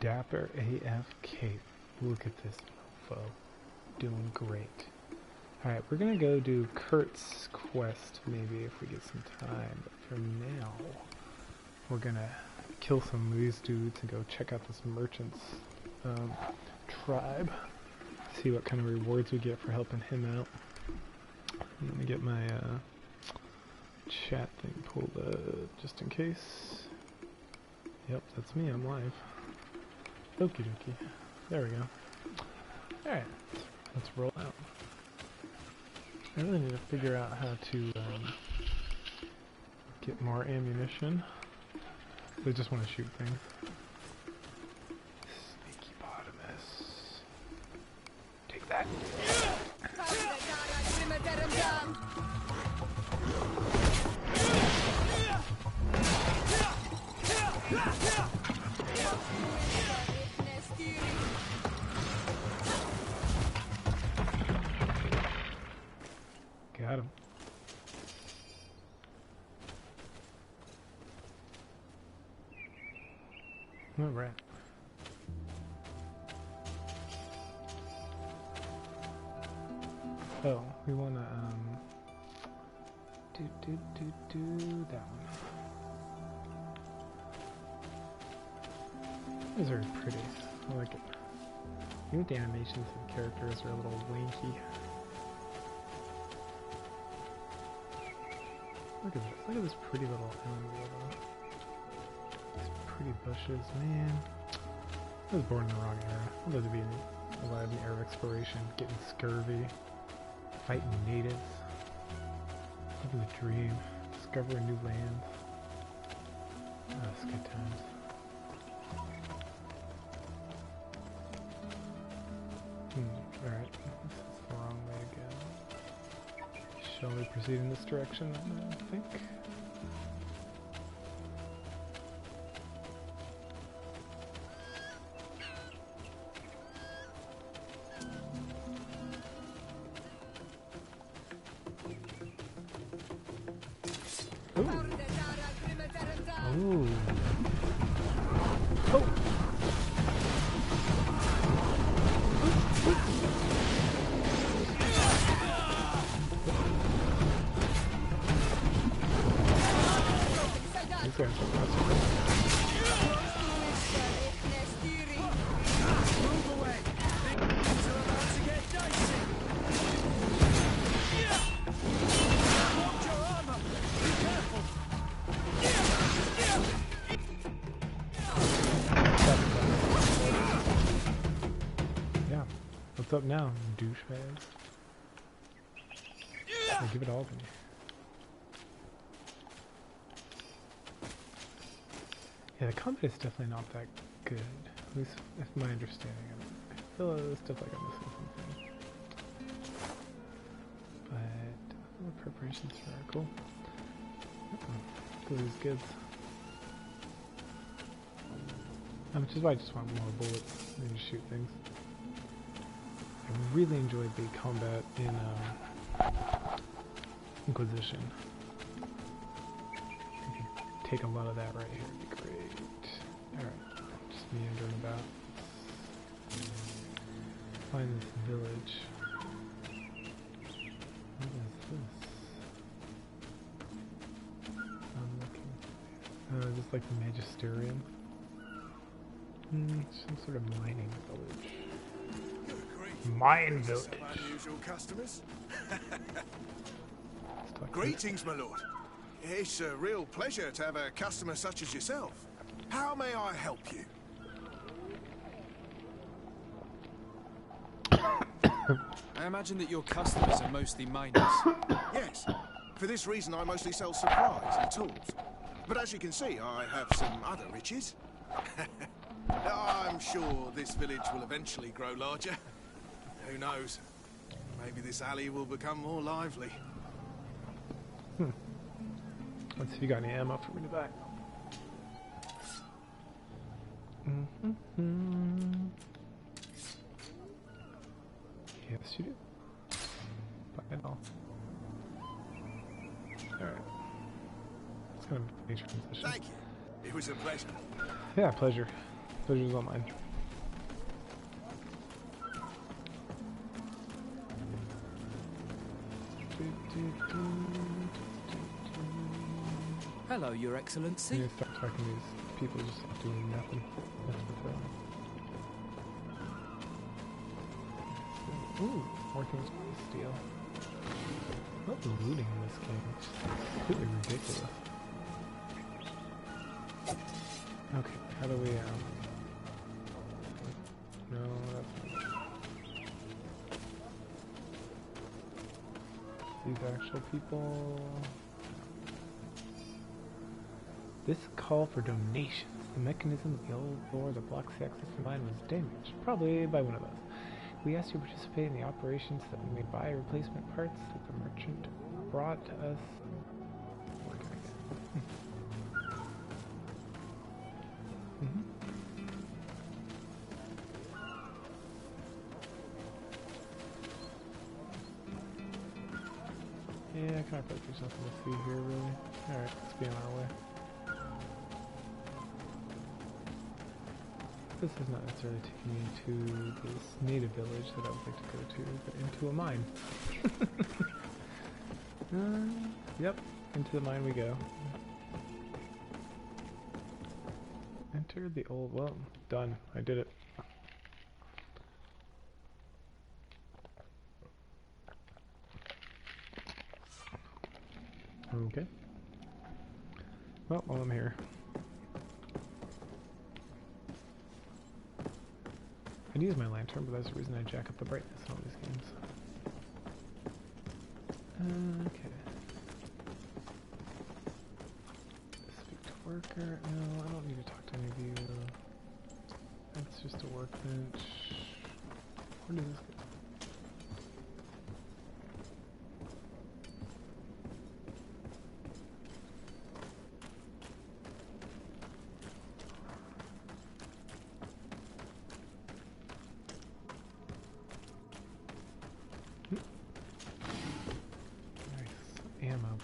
Dapper AFK. Look at this mofo. Doing great. Alright, we're gonna go do Kurt's quest maybe if we get some time. But for now, we're gonna kill some of these dudes and go check out this merchant's tribe. See what kind of rewards we get for helping him out. I'm gonna get my chat thing pulled up just in case. Yep, that's me, I'm live. Okie dokie. There we go. Alright, let's roll out. I really need to figure out how to get more ammunition. I just want to shoot things. Sneaky bottomless. Take that. Got him. All right. Oh, we wanna do that one. These are pretty. I like it. Even the animations of the characters are a little wanky. Look at this. Look at this pretty little animal. These pretty bushes, man. I was born in the wrong era. I'd love to be alive in the era of exploration, getting scurvy, fighting natives, living the dream, discovering new lands. Oh, that's good times. Alright, this is the wrong way again. Shall we proceed in this direction, I think? Ooh. Oh! These guys are awesome. What's up now, douchebags? Yeah, give it all to me. Yeah, the combat is definitely not that good. At least, if my understanding of it. I feel stuff like I'm missing something. But the preparations are cool. Look at these goods. Which is why I just want more bullets and just shoot things. I really enjoyed the combat in Inquisition. I could take a lot of that right here, it'd be great. Alright, just meandering about. Find this village. What is this? I'm looking. Just like the Magisterium. Some sort of mining village. Mine village. Unusual customers. Greetings, my lord. It's a real pleasure to have a customer such as yourself. How may I help you? I imagine that your customers are mostly miners. Yes. For this reason, I mostly sell supplies and tools. But as you can see, I have some other riches. I'm sure this village will eventually grow larger. Who knows? Maybe this alley will become more lively. Let's see if you got any ammo for me to buy. Yes, you do. Buy it all. Alright. It's kind of a transition. Thank you. It was a pleasure. Yeah, pleasure. Pleasure's all mine. Hello, Your Excellency. I need to start talking to these people just doing nothing. That's the problem. Ooh, more things to steal. I love the looting in this game. It's just completely ridiculous. Okay, how do we, no, that's not these actual people. This call for donations. The mechanism of the old door that blocks the access to mine was damaged, probably by one of us. We asked you to participate in the operations so that we may buy replacement parts that the merchant brought to us. Where can I get? Yeah, I kind of feel like there's nothing to see here, really. Alright, let's be on our way. This is not necessarily taking me to this native village that I would like to go to, but into a mine. Yep, into the mine we go. Enter the old, well, done. I did it. Okay. Well, while I'm here. I'd use my lantern, but that's the reason I jack up the brightness in all these games. Okay. Speak to worker. No, I don't need to talk to any of you. That's just a workbench. Where does this go?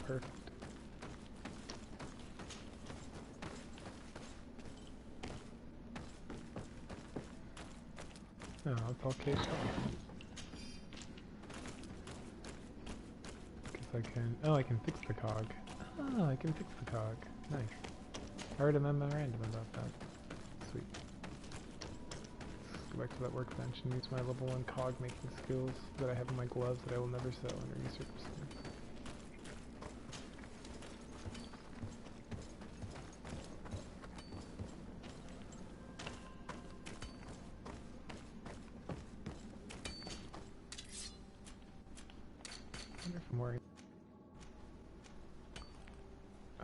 Perfect. Oh, it's all case off. Because I can... Oh, I can fix the cog. Oh, I can fix the cog. Nice. I read a memorandum about that. Sweet. Let's go back to that workbench and use my level 1 cog making skills that I have in my gloves that I will never sell under any circumstance.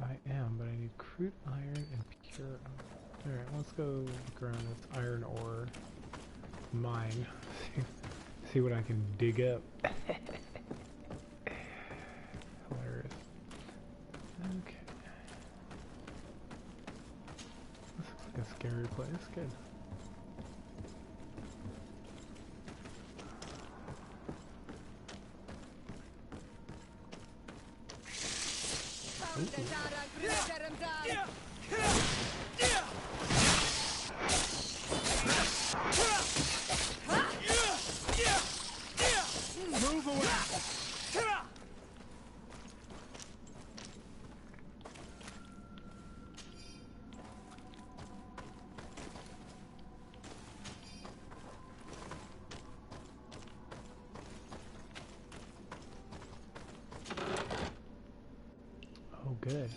I am, but I need crude iron and pure iron. Alright, let's go look around this iron ore mine. See what I can dig up. Hilarious. Okay. This looks like a scary place. Good. Move away! Oh, good.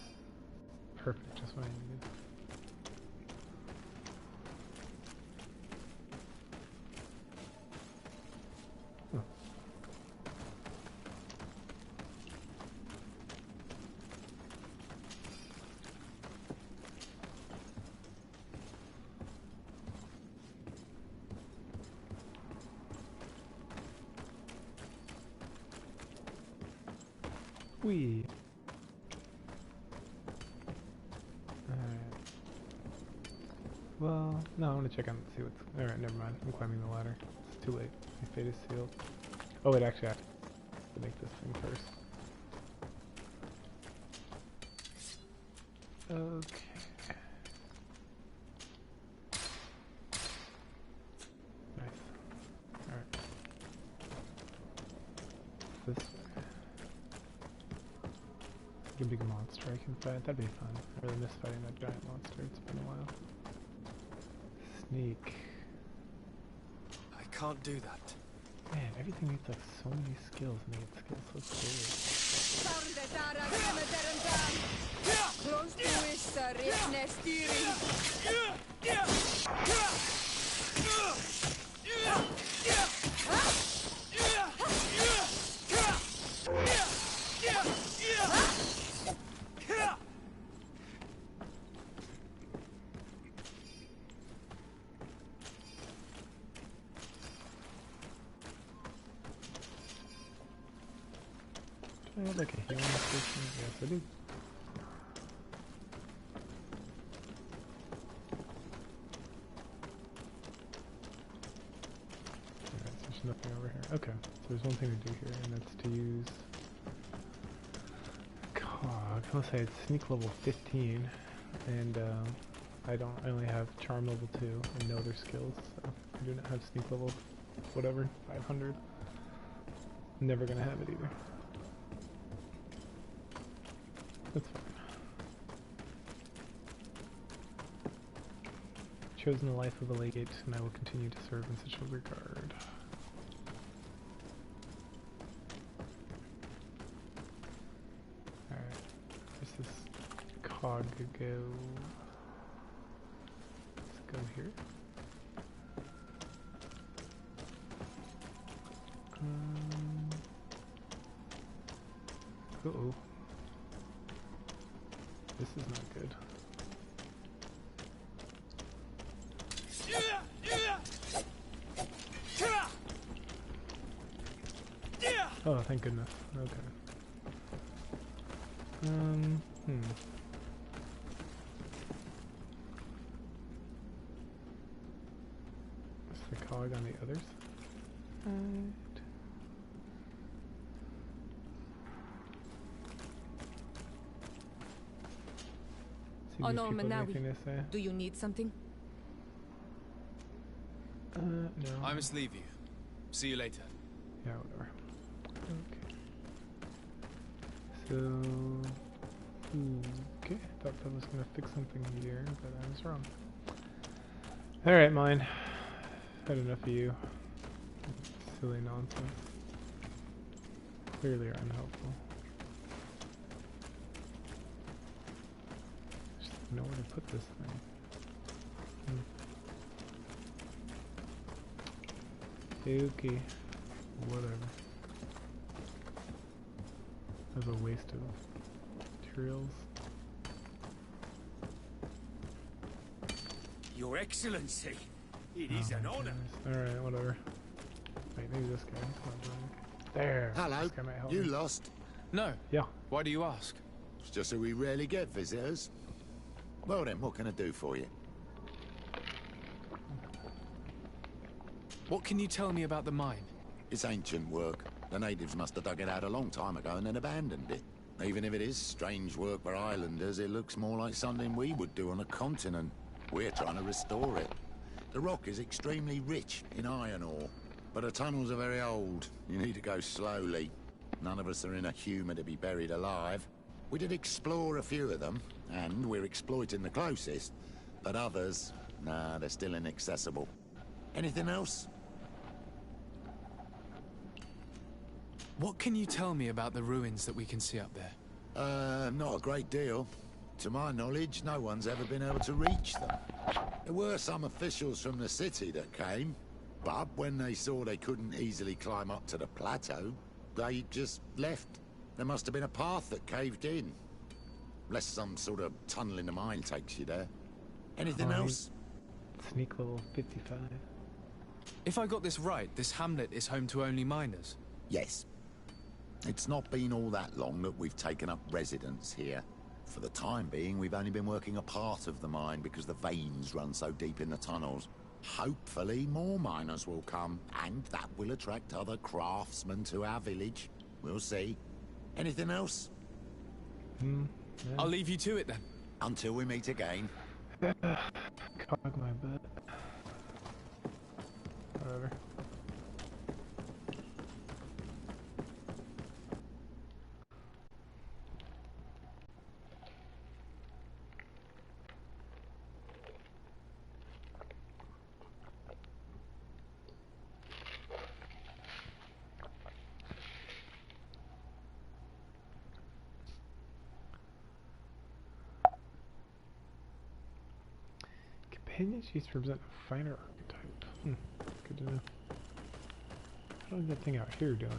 Perfect, just what I needed. Huh. Whee! Well, no, I'm gonna check out and see what's... Alright, never mind. I'm climbing the ladder. It's too late. My fate is sealed. Oh, wait, actually, I have to make this thing first. Okay. this way? Like a big monster I can fight. That'd be fun. I really miss fighting that giant monster. It's been a while. Sneak. I can't do that. Man, everything needs like so many skills and they get skills so scary. Do I have like a healing station? Yes, I do. Alright, so there's nothing over here. Okay, so there's one thing to do here, and that's to use cog. Let's say it's sneak level 15, and I only have charm level 2 and no other skills, so I do not have sneak level whatever, 500. Never gonna have it either. That's fine. Chosen the life of a legate, and I will continue to serve in such a regard. Alright, where's this cog go? Let's go here. Uh-oh. This is not good. Oh, thank goodness. Okay. Is the cog on the others? Oh no, Anything to say? do you need something? No. I must leave you. See you later. Yeah, whatever. Okay. So... Okay, I thought that was gonna fix something here, but I was wrong. Alright, mine. Had enough of you. Silly nonsense. Clearly are unhelpful. Just know where to put this thing. Okay. Whatever. That was a waste of materials. Your Excellency, it is an honor. Alright, whatever. Wait, maybe this guy. He's not drunk. There. Hello. This guy might help You me. lost? No. Yeah. Why do you ask? It's just that we rarely get visitors. Well then, what can I do for you? What can you tell me about the mine? It's ancient work. The natives must have dug it out a long time ago and then abandoned it. Even if it is strange work for islanders, it looks more like something we would do on a continent. We're trying to restore it. The rock is extremely rich in iron ore, but the tunnels are very old. You need to go slowly. None of us are in a humour to be buried alive. We did explore a few of them, and we're exploiting the closest. But others, nah, they're still inaccessible. Anything else? What can you tell me about the ruins that we can see up there? Not a great deal. To my knowledge, no one's ever been able to reach them. There were some officials from the city that came, but when they saw they couldn't easily climb up to the plateau, they just left. There must have been a path that caved in. Unless some sort of tunnel in the mine takes you there. Anything else? Sneak level 55. If I got this right, this hamlet is home to only miners. Yes. It's not been all that long that we've taken up residence here. For the time being, we've only been working a part of the mine because the veins run so deep in the tunnels. Hopefully more miners will come, and that will attract other craftsmen to our village. We'll see. Anything else? Yeah. I'll leave you to it then. Until we meet again. Cog my butt. Whatever. Opinions used to represent a finer archetype. Good to know. I don't have that thing out here, do I?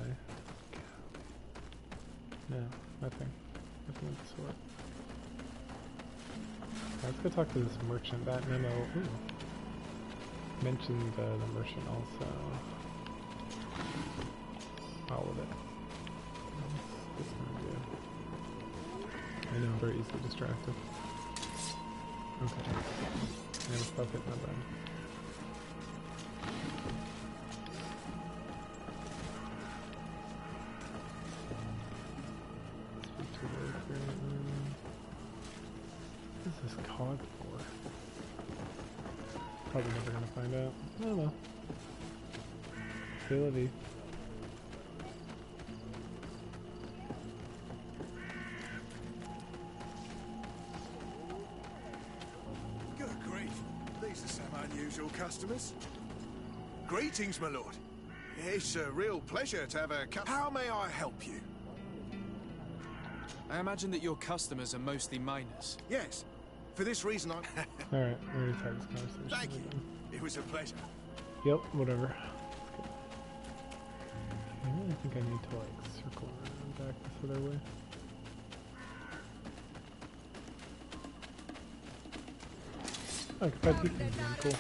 No, nothing. Nothing of the sort. Let's go talk to this merchant. That memo mentioned the merchant also. All of it. What's this gonna do? I know I'm very easily distracted. Okay. Never stop hitting my button. What is this cog for? Probably never gonna find out. I don't know. Ability. Good grief. These are some unusual customers. Greetings, my lord. It's a real pleasure to have a cup. How may I help you? I imagine that your customers are mostly miners. Yes. For this reason, I'm... Alright, we already had this conversation. Thank you. It was a pleasure. Yep, whatever. I really think I need to like circle around back this other way. Oh, I can fight these things again, cool.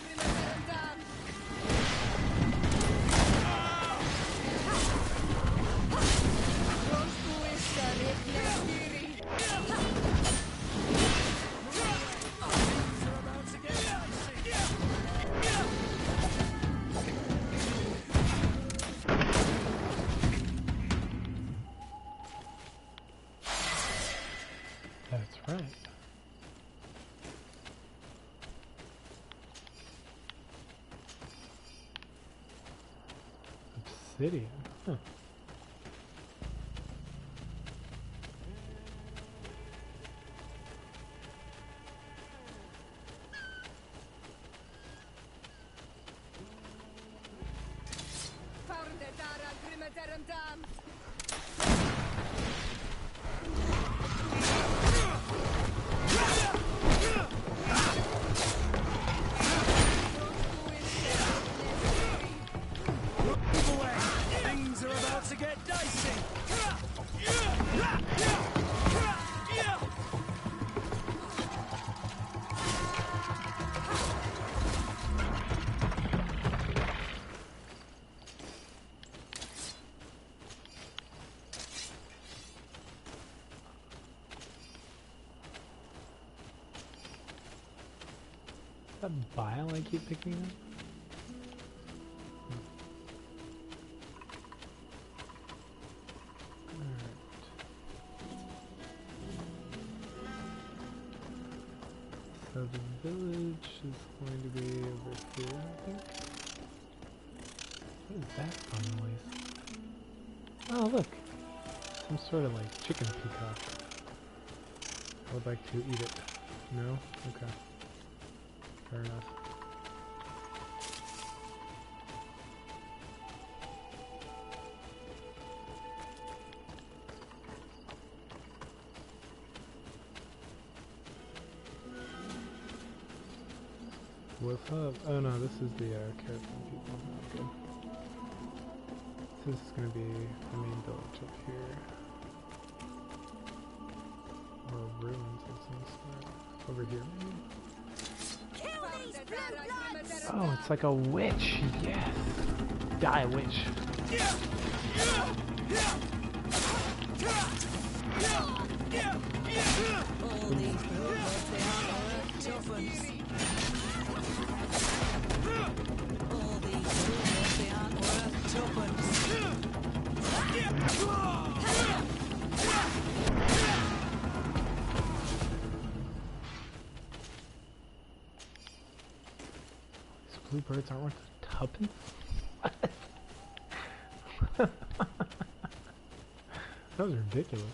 That's right. Obsidian. Huh. Things are about to get dicey. That bile I keep picking up? Alright. So the village is going to be over here, I think. What is that fun noise? Oh, look! Some sort of like chicken peacock. I would like to eat it. No? Okay. Fair enough. What's up? Oh no, this is the caravan people. Okay. So this is gonna be the main village up here. Or ruins of some sort. Over here maybe? Oh, it's like a witch, yes! Die, witch! Bluebirds aren't worth a tuppence? What? That was ridiculous.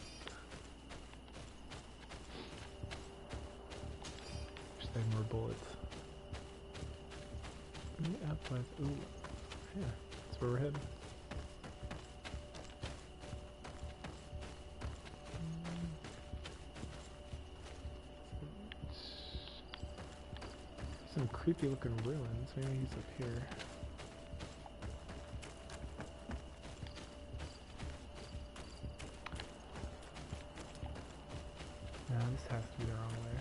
Wish they had more bullets. Yeah, ooh. Yeah, that's where we're headed. some creepy looking ruins. Maybe he's up here. No, this has to be the wrong way.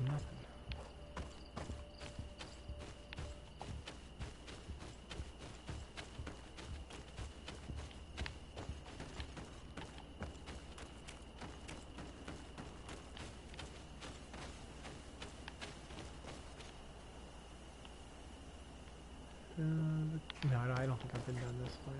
Nothing. No, I don't think I've been down this way.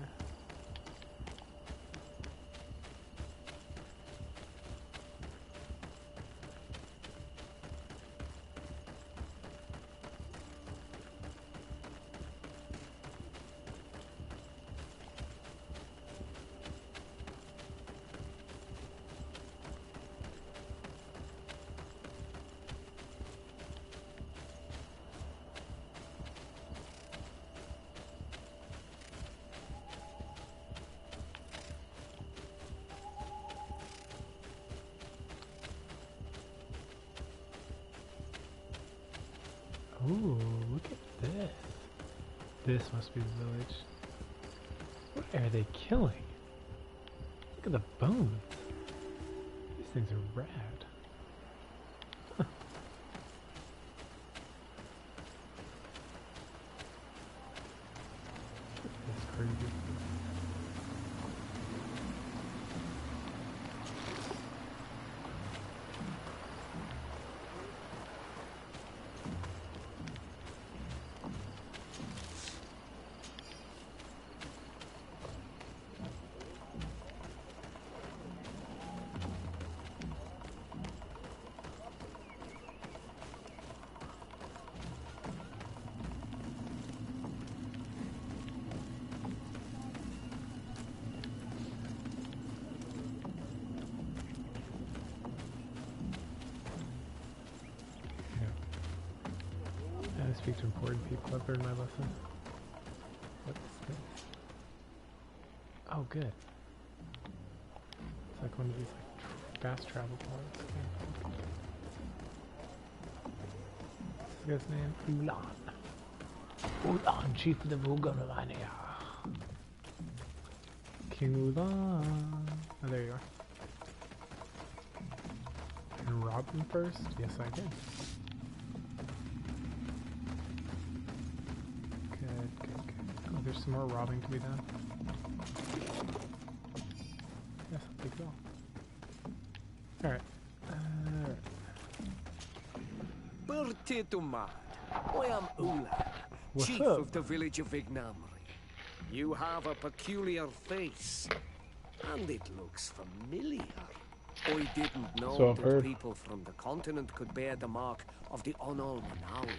Ooh, look at this. This must be the village. What are they killing? Look at the bones. These things are rad. Huh. That's crazy. I speak to important people. I've learned my lesson. What's this? Oh, good. It's like one of these like fast travel points. What's this guy's name? Ulan. Ulan, chief of the Vulganovania. King Ulan. Oh, there you are. And rob him first? Yes, I did. Oh, there's some more robbing to be done. Yes, I'll take it all. Alright. Bertituma. I am Ulan, chief up? of the village of Ignamri. You have a peculiar face, and it looks familiar. I didn't know So I've that heard. people from the continent could bear the mark of the Onol-Manawi.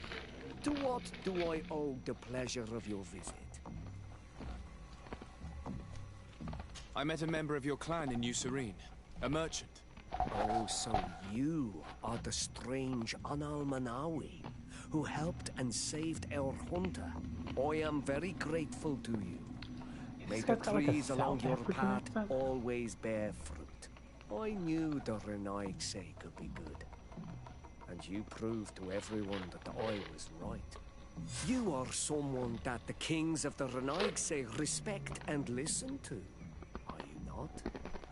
To what do I owe the pleasure of your visit? I met a member of your clan in New Serene, a merchant. Oh, so you are the strange Onol-Manawi who helped and saved our hunter. I am very grateful to you. May the trees along your path always bear fruit. I knew the Renaigse could be good. And you proved to everyone that I was right. You are someone that the kings of the Renaigse respect and listen to. Are you not?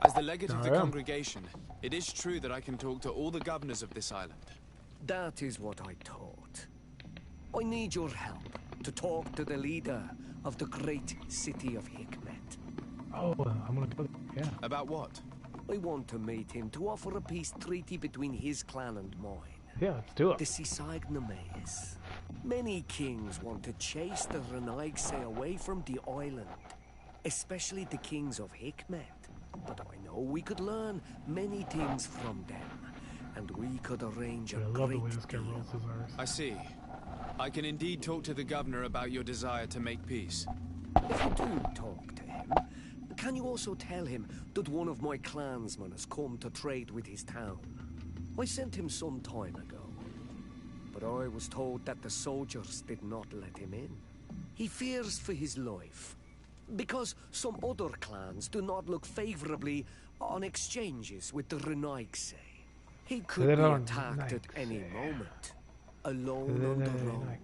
As the legate of the congregation, it is true that I can talk to all the governors of this island. That is what I thought. I need your help to talk to the leader of the great city of Hikmet. Oh, I'm gonna go. Yeah. About what? I want to meet him to offer a peace treaty between his clan and mine. Yeah, let's do it. The Sisagnames. Many kings want to chase the Renaigse away from the island, especially the kings of Hikmet. But I know we could learn many things from them, and we could arrange a I love the way great this guy deal. rolls his R's. I see. I can indeed talk to the governor about your desire to make peace. If you do talk to him, can you also tell him that one of my clansmen has come to trade with his town? I sent him some time ago, but I was told that the soldiers did not let him in. He fears for his life, because some other clans do not look favorably on exchanges with the Renaigse. He could They be don't attacked at any Renaigse. moment. alone on the road.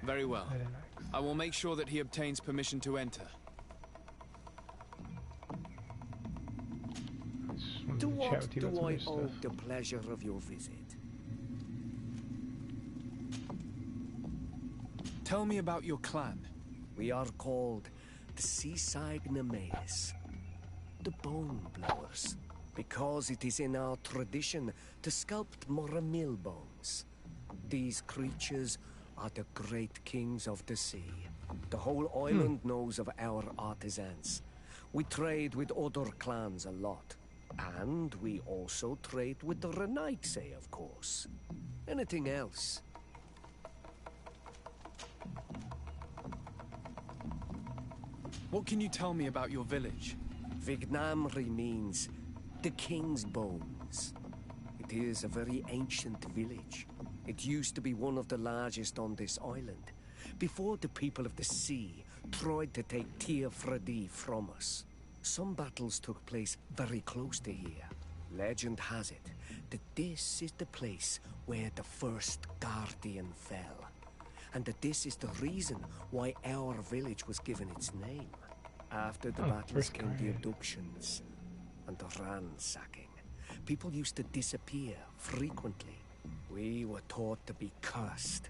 Very well. I will make sure that he obtains permission to enter. To what do I owe the pleasure of your visit? Tell me about your clan. We are called the Seaside Nemeis, the Bone Blowers, because it is in our tradition to sculpt Moramil bones. These creatures are the great kings of the sea. The whole island knows of our artisans. We trade with other clans a lot. And we also trade with the Renaigse, of course. Anything else? What can you tell me about your village? Vignamri means the king's bones. It is a very ancient village. It used to be one of the largest on this island, before the people of the sea tried to take Tiafredi from us. Some battles took place very close to here. Legend has it that this is the place where the first Guardian fell, and that this is the reason why our village was given its name. After the battles came the abductions and the ransacking. People used to disappear frequently. We were taught to be cursed.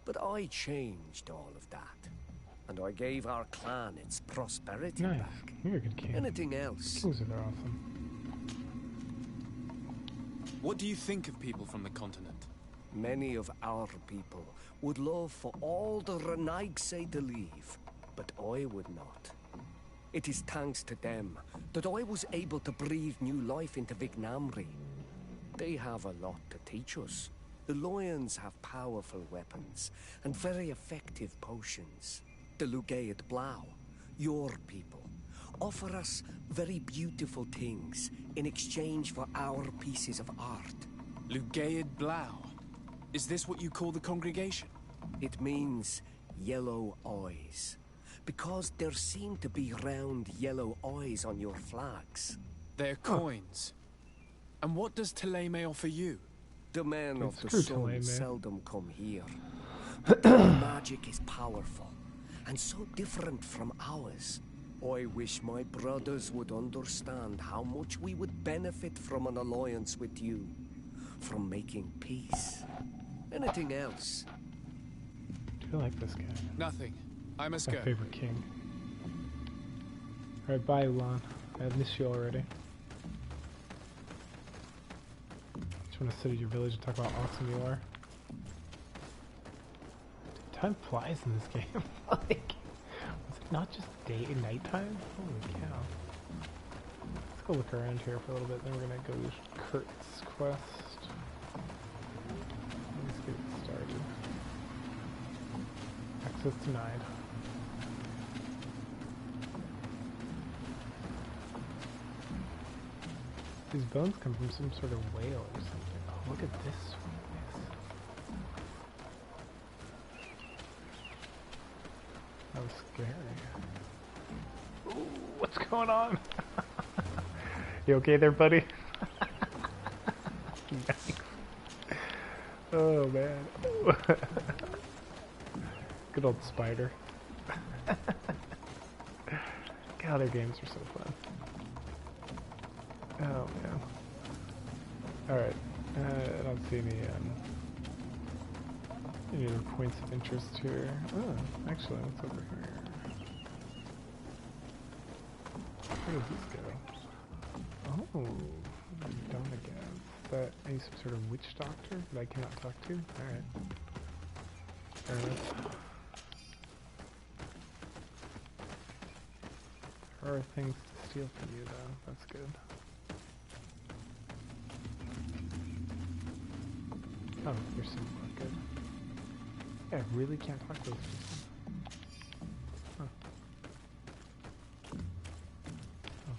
But I changed all of that. And I gave our clan its prosperity back. You're a good king. Anything else? Kings are awesome. What do you think of people from the continent? Many of our people would love for all the Renaigse to leave, but I would not. It is thanks to them that I was able to breathe new life into Vignamri. They have a lot to teach us. The lions have powerful weapons and very effective potions. The Lugaid Blau, your people, offer us very beautiful things in exchange for our pieces of art. Lugaid Blau? Is this what you call the congregation? It means yellow eyes, because there seem to be round yellow eyes on your flags. They're coins. And what does Teleme offer you? The men of the sun Teleme. seldom come here. But their magic is powerful, and so different from ours. I wish my brothers would understand how much we would benefit from an alliance with you, from making peace. Anything else? Do you like this guy? Nothing. I must My go. favorite king. Alright, bye, Ulan. I miss you already. Just want to sit at your village and talk about how awesome you are. Dude, time flies in this game. Like, was it not just day and nighttime? Holy cow. Let's go look around here for a little bit, then we're gonna go do Kurt's quest. Let's get it started. Access denied. These bones come from some sort of whale or something. Oh, look at this one. That was scary. Ooh, what's going on? You okay there, buddy? Nice. Oh, man. Good old spider. God, their games are so fun. Oh man. Alright. I don't see any other points of interest here. Oh, actually, what's over here? Where does this go? Oh, Donagaz. Is that any sort of witch doctor that I cannot talk to? Alright. Fair enough. There are things to steal from you, though. That's good. Oh, you're so good. Yeah, I really can't talk to those people. Huh. Oh.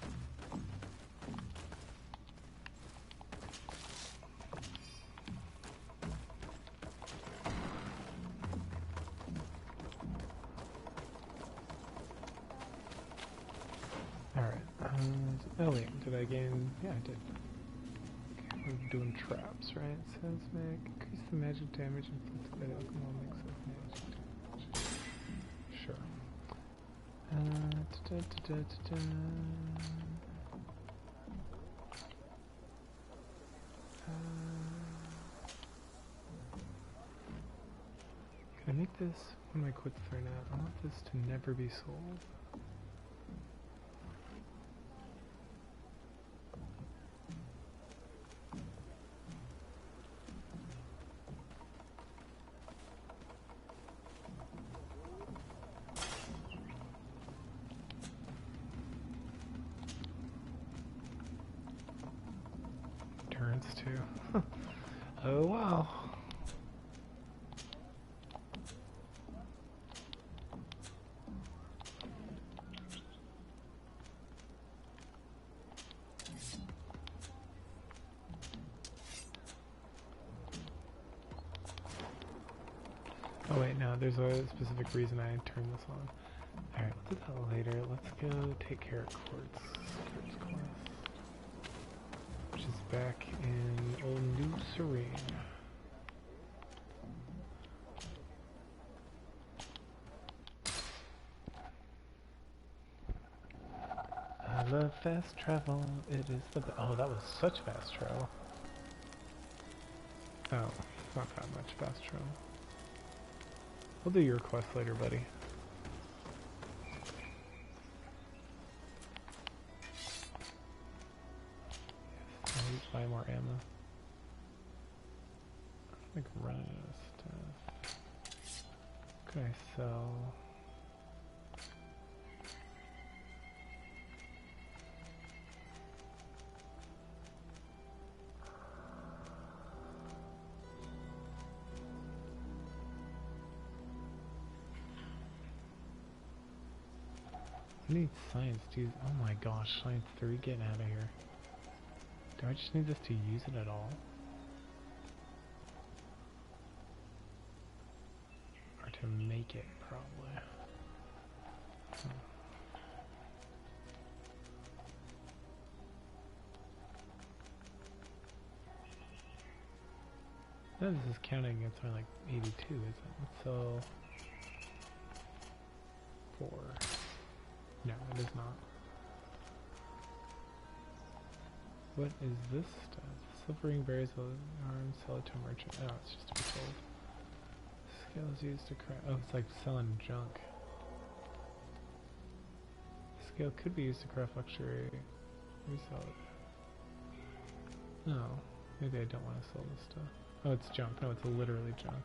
Alright, oh wait, did I gain? Yeah, I did. Okay. We're doing traps, right? Seismic. Increase the magic damage inflicted by the alcohol mix of magic damage. Sure. Can I make this? What am I quit for now? I want this to never be sold. Endurance too. Oh wow. Oh wait, no, there's a specific reason I turned this on. Alright, we'll do that later. Let's go take care of Quartz class, which is back in Old New Serene. I love fast travel, it is the oh, that was such fast travel. Oh, not that much fast travel. We'll do your quest later, buddy. Yes, I need to buy more ammo. I'm like running out of stuff. What can I sell? I need science, dude. Oh my gosh, science 3, getting out of here. Do I just need this to use it at all? Or to make it, probably. No, this is counting against my like 82, isn't it? So 4. No, it is not. What is this stuff? Silver ring berries will arm, sell it to a merchant. Oh, it's just to be sold. Scale is used to craft. Oh, it's like selling junk. Scale could be used to craft luxury. Resell it. No, maybe I don't want to sell this stuff. Oh, it's junk. No, it's literally junk.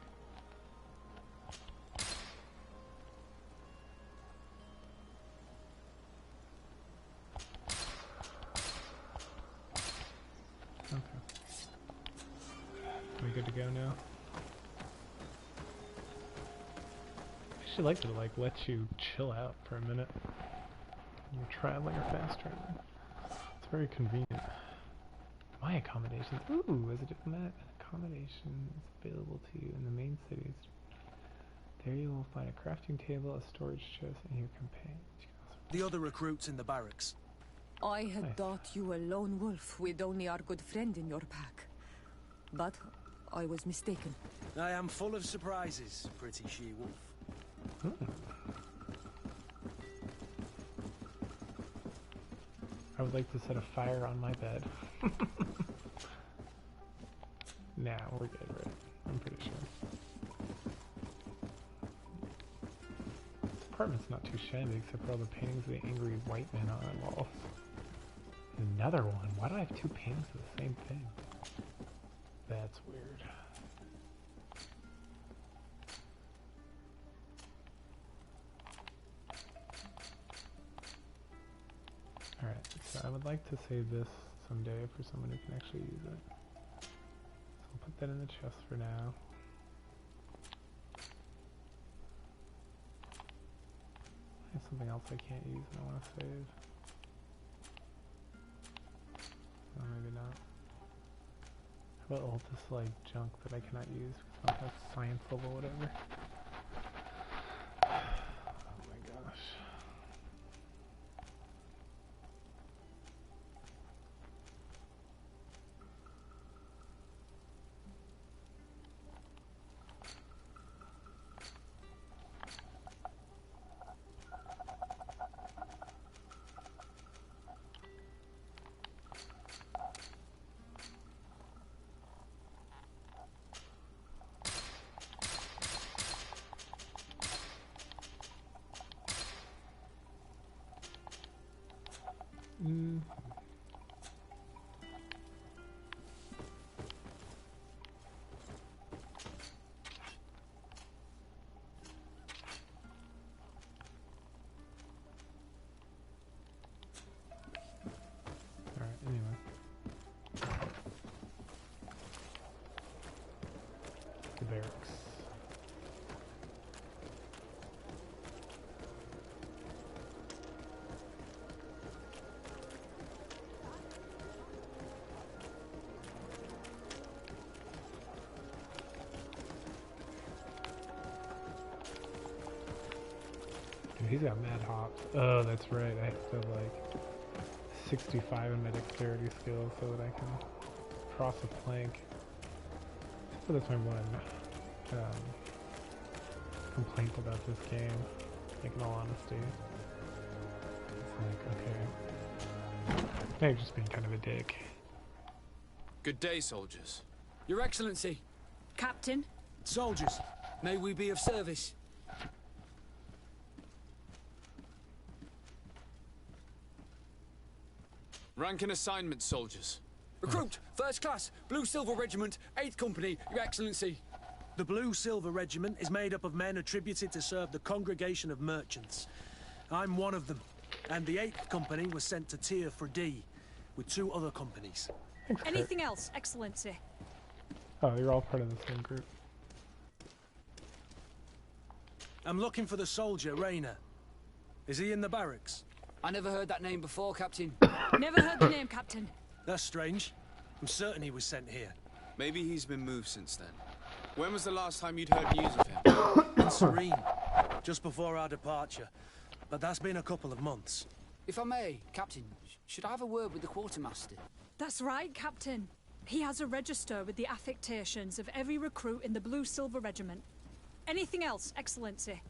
Good to go now. I actually like to like let you chill out for a minute when you're traveling or fast traveling. It's very convenient. My accommodations. Ooh, as a diplomat, accommodation is available to you in the main cities. There you will find a crafting table, a storage chest, and your companion. The other recruits in the barracks. I had thought you a lone wolf with only our good friend in your pack. But I was mistaken. I am full of surprises, pretty she-wolf. I would like to set a fire on my bed. Nah, we're good, right? I'm pretty sure. This apartment's not too shabby except for all the paintings of the angry white man on our walls. Another one? Why do I have 2 paintings of the same thing? That's weird. Alright, so I would like to save this someday for someone who can actually use it. So I'll put that in the chest for now. I have something else I can't use and I want to save. No, maybe not. How about all this like junk that I cannot use because I don't have science level whatever. Oh my gosh. Alright, anyway. The barracks. Dude, he's got mad hops. Oh, that's right. I have to have like 65 in my dexterity skill so that I can cross a plank. So that's my one complaint about this game, like in all honesty. It's like, okay, maybe just being kind of a dick. Good day, soldiers. Your Excellency. Captain? Soldiers, may we be of service? Rank and assignment, soldiers. Recruit, First Class, Blue Silver Regiment, 8th Company, Your Excellency. The Blue Silver Regiment is made up of men attributed to serve the Congregation of Merchants. I'm one of them, and the 8th Company was sent to Tier for D, with 2 other companies. Thanks, Kurt. Anything else, Excellency? Oh, you're all part of the same group. I'm looking for the soldier, Rayner. Is he in the barracks? I never heard that name before, Captain. Never heard the name, Captain. That's strange. I'm certain he was sent here. Maybe he's been moved since then. When was the last time you'd heard news of him? In Serene, just before our departure. But that's been a couple of months. If I may, Captain, should I have a word with the quartermaster? That's right, Captain. He has a register with the affectations of every recruit in the Blue Silver Regiment. Anything else, Excellency?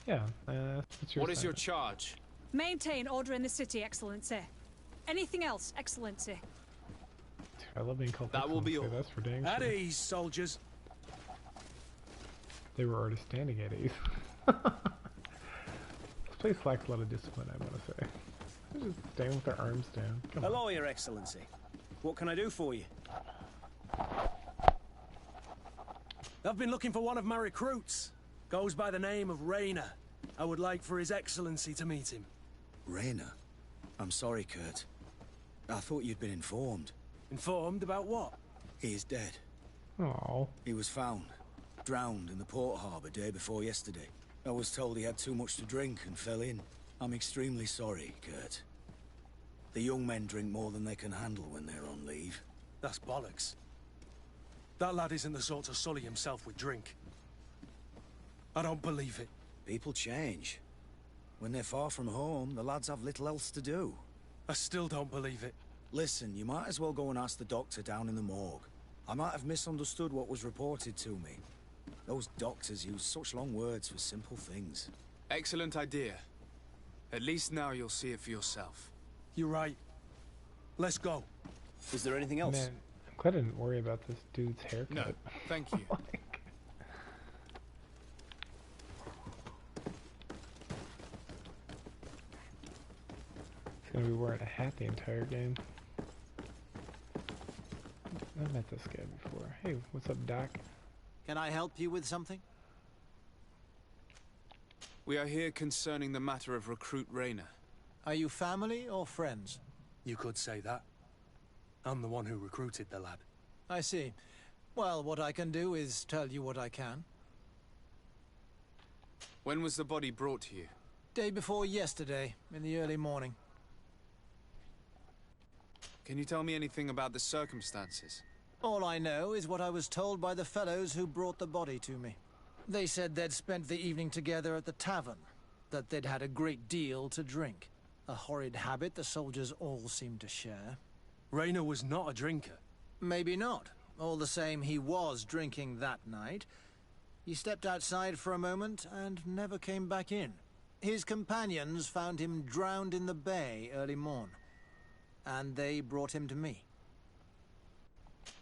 Yeah, what's your What is your assignment? charge? Maintain order in the city, Excellency. Anything else, Excellency? Dude, I love being called That will be Excellency, all. that's for dang At sure. ease, soldiers. They were already standing at ease. This place lacks a lot of discipline, I want to say. They're just standing with their arms down. Come on. Hello, Your Excellency. What can I do for you? I've been looking for one of my recruits. Goes by the name of Rayner. I would like for His Excellency to meet him. Rayner? I'm sorry, Kurt. I thought you'd been informed. Informed about what? He is dead. Aww. He was found, drowned in the port harbour day before yesterday. I was told he had too much to drink and fell in. I'm extremely sorry, Kurt. The young men drink more than they can handle when they're on leave. That's bollocks. That lad isn't the sort to sully himself with drink. I don't believe it. People change. When they're far from home, the lads have little else to do. I still don't believe it. Listen, you might as well go and ask the doctor down in the morgue. I might have misunderstood what was reported to me. Those doctors use such long words for simple things. Excellent idea. At least now you'll see it for yourself. You're right. Let's go. Is there anything else? Man, I'm glad I didn't worry about this dude's haircut. No, thank you. He's gonna be wearing a hat the entire game. I met this guy before. Hey, what's up, Doc? Can I help you with something? We are here concerning the matter of recruit Rayner. Are you family or friends? You could say that. I'm the one who recruited the lad. I see. Well, what I can do is tell you what I can. When was the body brought to you? Day before yesterday, in the early morning. Can you tell me anything about the circumstances? All I know is what I was told by the fellows who brought the body to me. They said they'd spent the evening together at the tavern, that they'd had a great deal to drink. A horrid habit the soldiers all seemed to share. Rayner was not a drinker. Maybe not. All the same, he was drinking that night. He stepped outside for a moment and never came back in. His companions found him drowned in the bay early morn, and they brought him to me.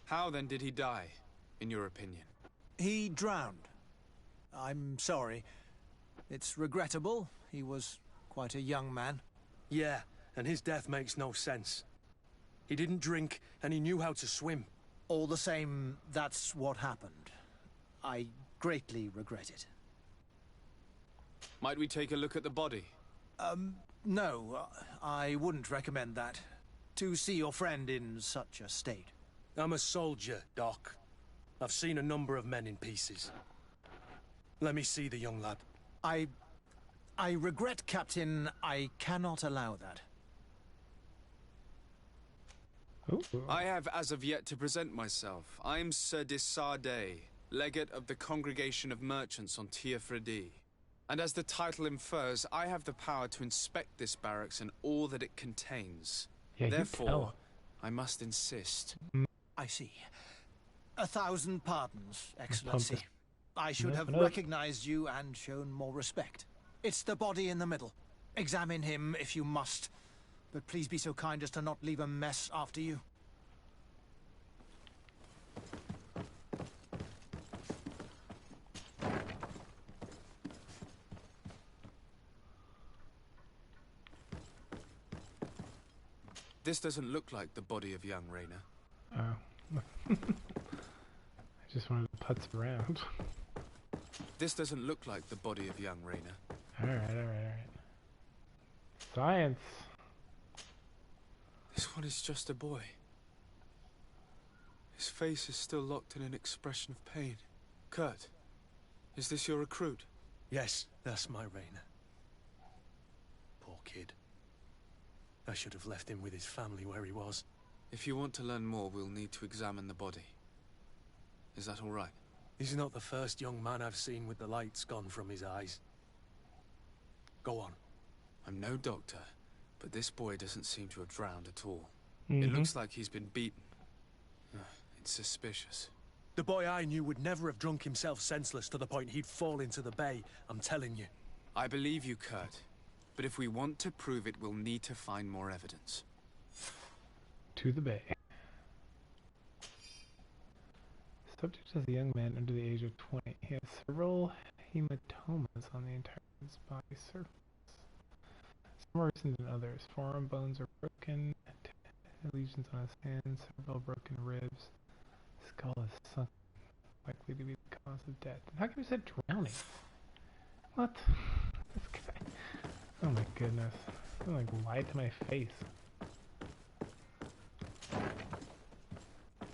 How then did he die, in your opinion? He drowned. I'm sorry. It's regrettable. He was quite a young man. Yeah, and his death makes no sense. He didn't drink, and he knew how to swim. All the same, that's what happened. I greatly regret it. Might we take a look at the body? No, I wouldn't recommend that. To see your friend in such a state. I'm a soldier, Doc. I've seen a number of men in pieces. Let me see the young lad. I regret, Captain. I cannot allow that. Ooh. I have as of yet to present myself. I am Sir Desardet, legate of the Congregation of Merchants on Tiafredi. And as the title infers, I have the power to inspect this barracks and all that it contains. Yeah, therefore, I must insist. I see. 1,000 pardons, Excellency. I should have Nope. recognized you and shown more respect. It's the body in the middle. Examine him if you must. But please be so kind as to not leave a mess after you. This doesn't look like the body of young Rayner. Oh. I just wanted to putz around. This doesn't look like the body of young Rayner. Alright. Science! This one is just a boy. His face is still locked in an expression of pain. Kurt, is this your recruit? Yes, that's my Rayner. Poor kid. I should have left him with his family where he was. If you want to learn more, we'll need to examine the body. Is that all right? He's not the first young man I've seen with the lights gone from his eyes. Go on. I'm no doctor, but this boy doesn't seem to have drowned at all. It looks like he's been beaten. It's suspicious. The boy I knew would never have drunk himself senseless to the point he'd fall into the bay, I'm telling you. I believe you, Kurt. But if we want to prove it, we'll need to find more evidence. To the bay. Subject is a young man under the age of 20. He has several hematomas on the entire body surface. Some are worse than others. Forearm bones are broken, lesions on his hands, several broken ribs. Skull is sunk, likely to be the cause of death. How come you said drowning? What? This guy. Oh my goodness. He like lied to my face.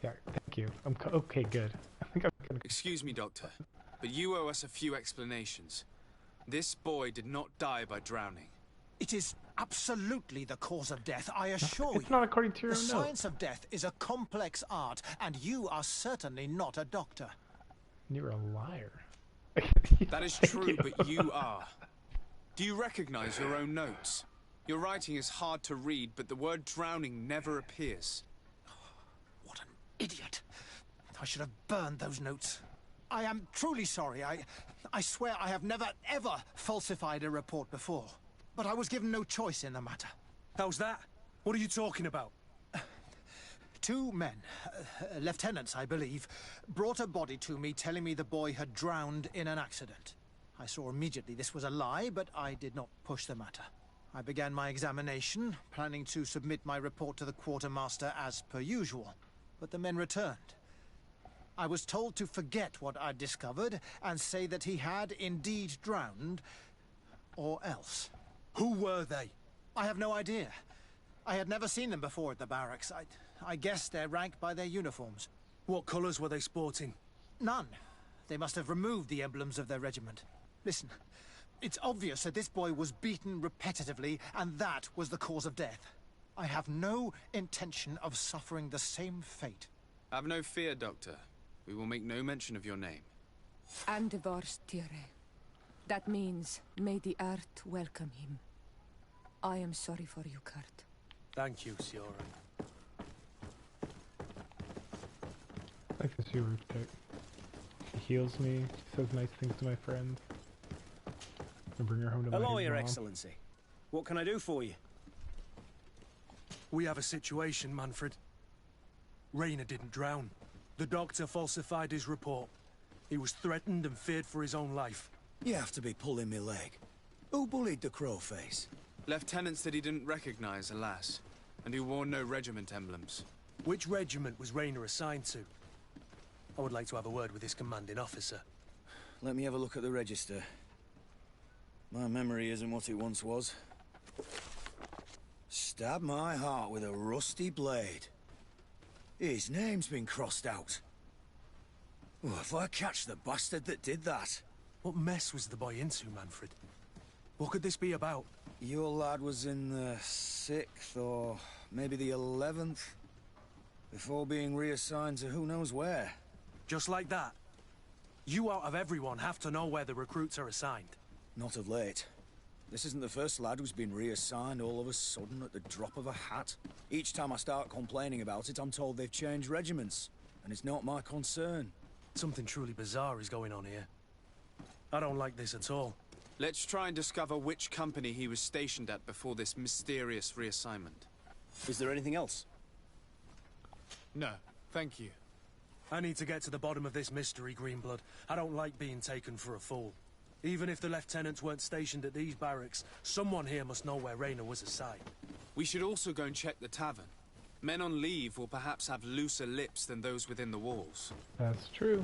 Yeah, thank you. Okay, good. I think I'm gonna... Excuse me, Doctor, but you owe us a few explanations. This boy did not die by drowning. It is absolutely the cause of death, I assure you. It's not according to your The note. science of death is a complex art, and you are certainly not a doctor. You're a liar. That is true, but you are. Do you recognize your own notes? Your writing is hard to read, but the word drowning never appears. What an idiot. I should have burned those notes. I am truly sorry. I swear I have never, ever falsified a report before. But I was given no choice in the matter. How's that? What are you talking about? 2 men, lieutenants I believe, brought a body to me telling me the boy had drowned in an accident. I saw immediately this was a lie, but I did not push the matter. I began my examination, planning to submit my report to the quartermaster as per usual. But the men returned. I was told to forget what I'd discovered and say that he had indeed drowned, or else. Who were they? I have no idea. I had never seen them before at the barracks. I guessed their rank by their uniforms. What colours were they sporting? None. They must have removed the emblems of their regiment. Listen, it's obvious that this boy was beaten repetitively, and that was the cause of death. I have no intention of suffering the same fate. Have no fear, Doctor. We will make no mention of your name. Andevars Tire. That means, may the earth welcome him. I am sorry for you, Kurt. Thank you, Siora. I like this your roof deck. She heals me, she says nice things to my friend. I bring her home to my Hello, Your mom. Excellency. What can I do for you? We have a situation, Manfred. Rayner didn't drown. The doctor falsified his report. He was threatened and feared for his own life. You have to be pulling me leg. Who bullied the crowface? Lieutenants that he didn't recognize, alas, and who wore no regiment emblems. Which regiment was Rayner assigned to? I would like to have a word with his commanding officer. Let me have a look at the register. My memory isn't what it once was. Stab my heart with a rusty blade. His name's been crossed out. Oh, if I catch the bastard that did that. What mess was the boy into, Manfred? What could this be about? Your lad was in the 6th or maybe the 11th, before being reassigned to who knows where. Just like that? You out of everyone have to know where the recruits are assigned. Not of late. This isn't the first lad who's been reassigned all of a sudden at the drop of a hat. Each time I start complaining about it, I'm told they've changed regiments, and it's not my concern. Something truly bizarre is going on here. I don't like this at all. Let's try and discover which company he was stationed at before this mysterious reassignment. Is there anything else? No, thank you. I need to get to the bottom of this mystery, Greenblood. I don't like being taken for a fool. Even if the lieutenants weren't stationed at these barracks, someone here must know where Rayner was assigned. We should also go and check the tavern. Men on leave will perhaps have looser lips than those within the walls. That's true.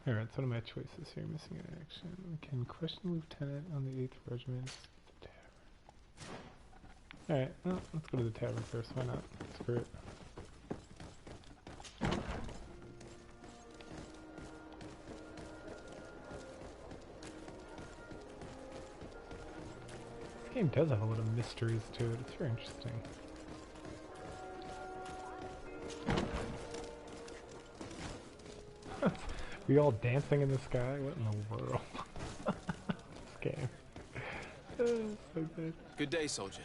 Alright, so what are my choices here? Missing in action. We can question Lieutenant on the 8th Regiment. The tavern. Alright, well, let's go to the tavern first. Why not? Screw it. This game does have a lot of mysteries to it. It's very interesting. We all dancing in the sky? What in the world? This game. So good. Good day, soldier.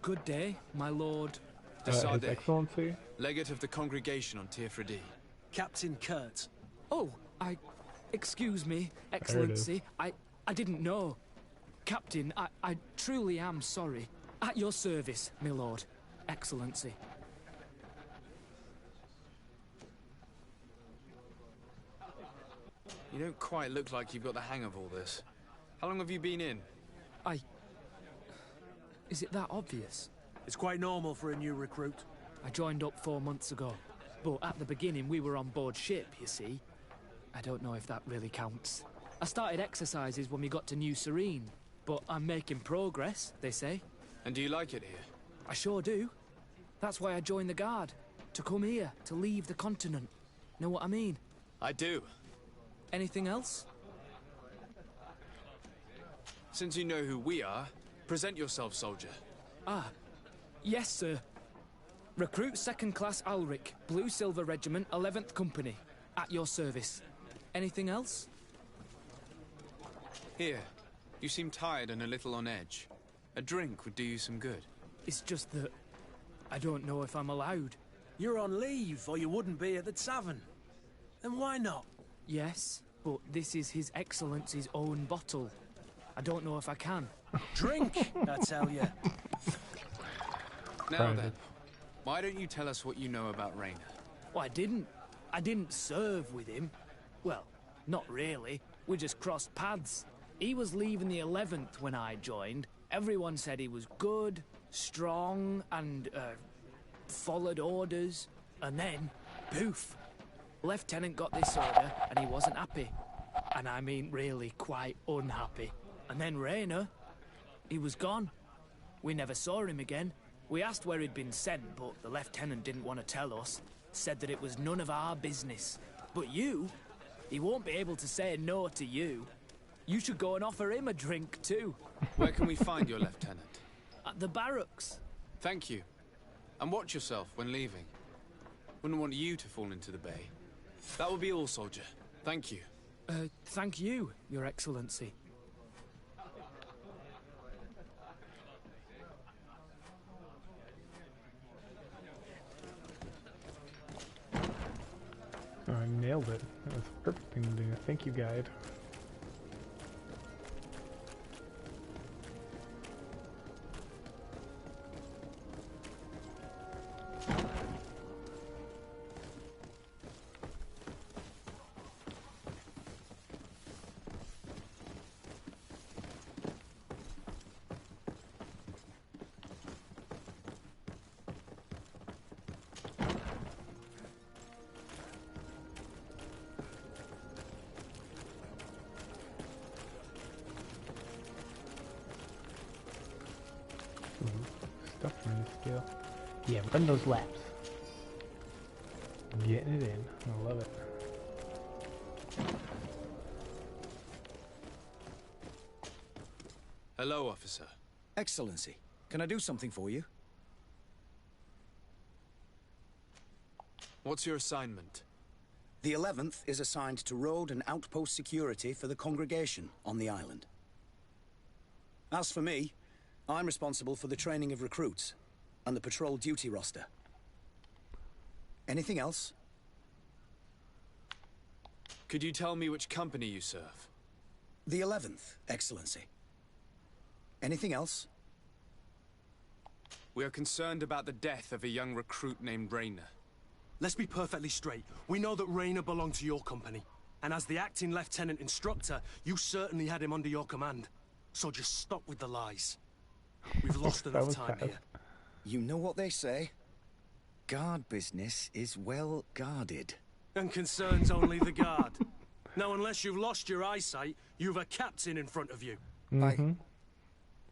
Good day, my lord. His Excellency? Legate of the congregation on Teofredi. Captain Kurt. Oh, excuse me, Excellency. I didn't know. Captain, I truly am sorry. At your service, my lord. Excellency. You don't quite look like you've got the hang of all this. How long have you been in? Is it that obvious? It's quite normal for a new recruit. I joined up 4 months ago. But at the beginning, we were on board ship, you see. I don't know if that really counts. I started exercises when we got to New Serene. But I'm making progress, they say. And do you like it here? I sure do. That's why I joined the Guard. To come here, to leave the continent. Know what I mean? I do. Anything else? Since you know who we are, present yourself, soldier. Ah, yes, sir. Recruit 2nd Class Alric, Blue Silver Regiment, 11th Company. At your service. Anything else? Here. You seem tired and a little on edge. A drink would do you some good. It's just that I don't know if I'm allowed. You're on leave, or you wouldn't be at the tavern. Then why not? Yes, but this is His Excellency's own bottle. I don't know if I can. Drink, I tell you. Now then, why don't you tell us what you know about Rayner? Well, I didn't serve with him. Well, not really. We just crossed paths. He was leaving the 11th when I joined. Everyone said he was good, strong, and, followed orders. And then, poof. Lieutenant got this order, and he wasn't happy. And I mean really quite unhappy. And then Rayner, he was gone. We never saw him again. We asked where he'd been sent, but the lieutenant didn't want to tell us. Said that it was none of our business. But you, he won't be able to say no to you. You should go and offer him a drink too. Where can we find your lieutenant? At the barracks. Thank you. And watch yourself when leaving. Wouldn't want you to fall into the bay. That will be all, soldier. Thank you. Thank you, Your Excellency. Oh, I nailed it. That was a perfect thing to do. Thank you, guide. Yeah, run those laps. Getting it in. I love it. Hello, officer. Excellency, can I do something for you? What's your assignment? The 11th is assigned to road and outpost security for the congregation on the island. As for me, I'm responsible for the training of recruits and the patrol duty roster. Anything else? Could you tell me which company you serve? The 11th, Excellency. Anything else? We are concerned about the death of a young recruit named Rayner. Let's be perfectly straight. We know that Rayner belonged to your company. And as the acting lieutenant instructor, you certainly had him under your command. So just stop with the lies. We've lost enough time here. You know what they say? Guard business is well guarded. And concerns only the guard. Now, unless you've lost your eyesight, you've a captain in front of you.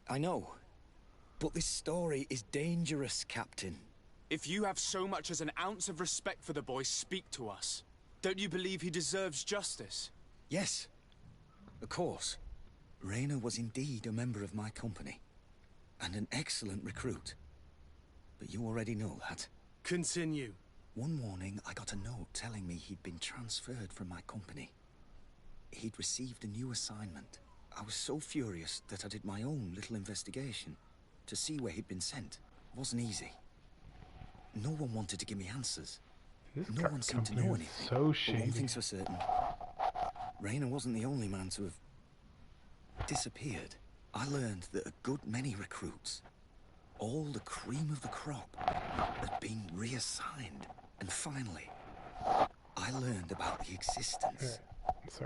I know. But this story is dangerous, Captain. If you have so much as an ounce of respect for the boy, speak to us. Don't you believe he deserves justice? Yes, of course. Rayner was indeed a member of my company. And an excellent recruit. But you already know that. Continue. One morning, I got a note telling me he'd been transferred from my company. He'd received a new assignment. I was so furious that I did my own little investigation to see where he'd been sent. It wasn't easy. No one wanted to give me answers. No one seemed to know anything. So but one thing's for certain. Rayner wasn't the only man to have disappeared. I learned that a good many recruits, all the cream of the crop, had been reassigned. And finally, I learned about the existence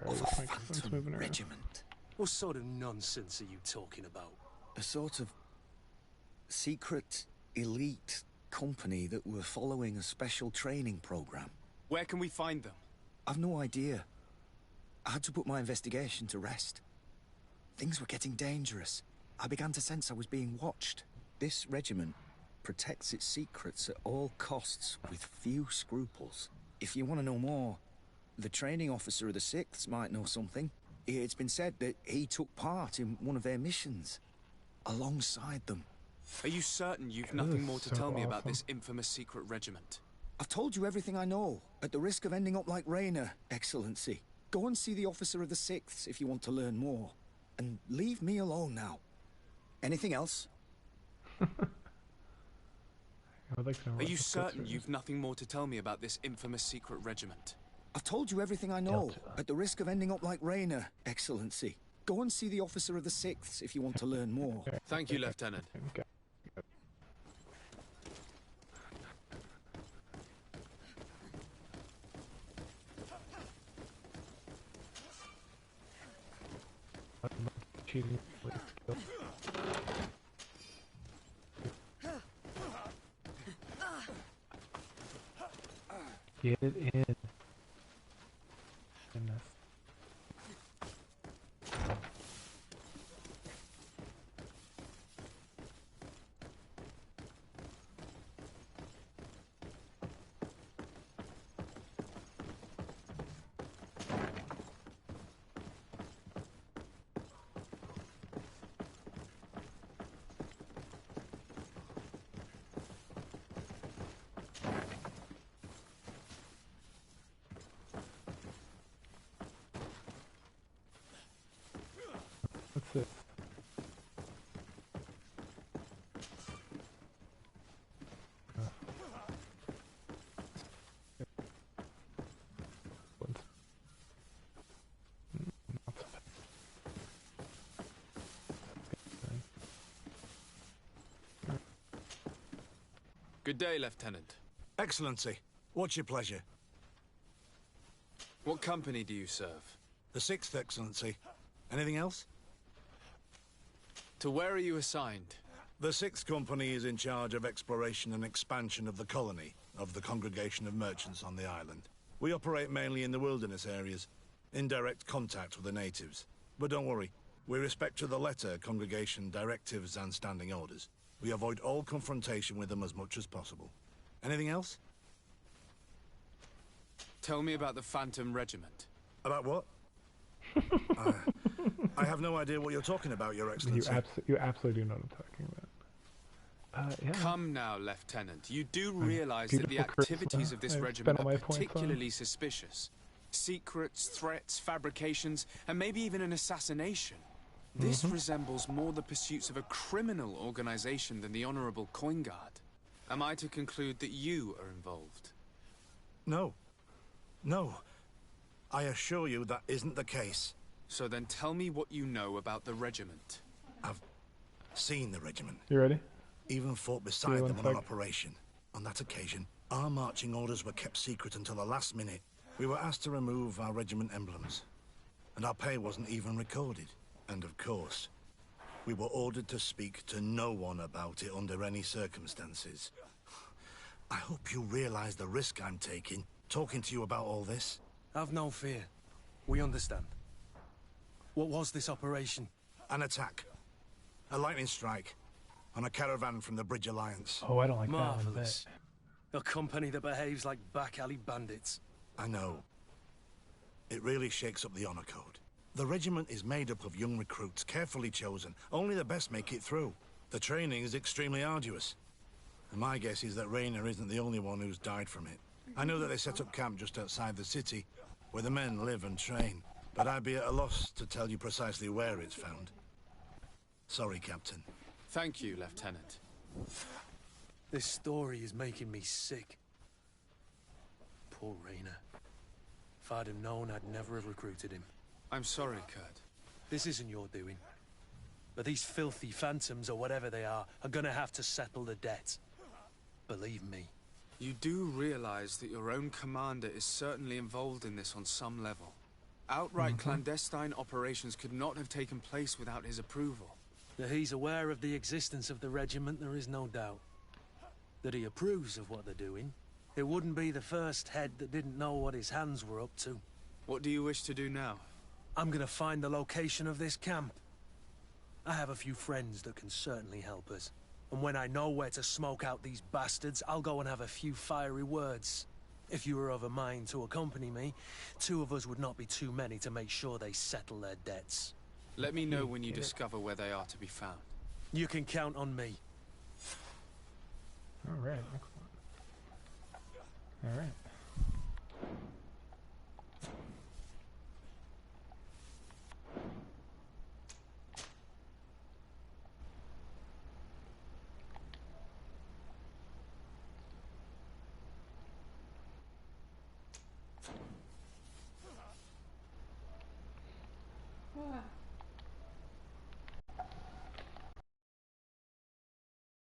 of a phantom regiment. What sort of nonsense are you talking about? A sort of secret, elite company that were following a special training program. Where can we find them? I've no idea. I had to put my investigation to rest. Things were getting dangerous. I began to sense I was being watched. This regiment protects its secrets at all costs with few scruples. If you want to know more, the training officer of the 6th might know something. It's been said that he took part in one of their missions, alongside them. Are you certain you've nothing more to tell me about this infamous secret regiment? I've told you everything I know, at the risk of ending up like Rayner, Excellency. Go and see the officer of the 6th if you want to learn more. And leave me alone now. Anything else? Are you certain you've nothing more to tell me about this infamous secret regiment? I've told you everything I know, at the risk of ending up like Rayner, Excellency. Go and see the officer of the 6th if you want to learn more. Thank you, Lieutenant. Okay. Cheating skill. Get it in. Goodness. What's this? Good day, Lieutenant. Excellency, what's your pleasure? What company do you serve? The 6th, Excellency. Anything else? To where are you assigned? The 6th Company is in charge of exploration and expansion of the colony of the Congregation of Merchants on the island. We operate mainly in the wilderness areas, in direct contact with the natives. But don't worry, we respect to the letter Congregation directives and standing orders. We avoid all confrontation with them as much as possible. Anything else? Tell me about the Phantom Regiment. About what? I have no idea what you're talking about, Your Excellency. You absolutely do know what I'm talking about. Yeah. Come now, Lieutenant. You do realize that the activities of this regiment are particularly suspicious. Secrets, threats, fabrications, and maybe even an assassination. This resembles more the pursuits of a criminal organization than the Honorable Coin Guard. Am I to conclude that you are involved? No. No. I assure you that isn't the case. So then tell me what you know about the regiment. I've seen the regiment. You ready? Even fought beside them on an operation. On that occasion, our marching orders were kept secret until the last minute. We were asked to remove our regiment emblems, and our pay wasn't even recorded. And of course, we were ordered to speak to no one about it under any circumstances. I hope you realize the risk I'm taking, talking to you about all this. Have no fear. We understand. What was this operation? An attack. A lightning strike. On a caravan from the Bridge Alliance. Oh, I don't like that one bit. Marvelous. A company that behaves like back-alley bandits. I know. It really shakes up the honor code. The regiment is made up of young recruits, carefully chosen. Only the best make it through. The training is extremely arduous. And my guess is that Raynor isn't the only one who's died from it. I know that they set up camp just outside the city, where the men live and train. But I'd be at a loss to tell you precisely where it's found. Sorry, Captain. Thank you, Lieutenant. This story is making me sick. Poor Raynor. If I'd have known, I'd never have recruited him. I'm sorry, Kurt. This isn't your doing. But these filthy phantoms, or whatever they are gonna have to settle the debt. Believe me. You do realize that your own commander is certainly involved in this on some level. Outright clandestine operations could not have taken place without his approval. That he's aware of the existence of the regiment, there is no doubt. That he approves of what they're doing. It wouldn't be the first head that didn't know what his hands were up to. What do you wish to do now? I'm gonna find the location of this camp. I have a few friends that can certainly help us. And when I know where to smoke out these bastards, I'll go and have a few fiery words. If you were of a mind to accompany me, 2 of us would not be too many to make sure they settle their debts. Let me know when you discover where they are to be found. You can count on me. Alright, excellent. Alright.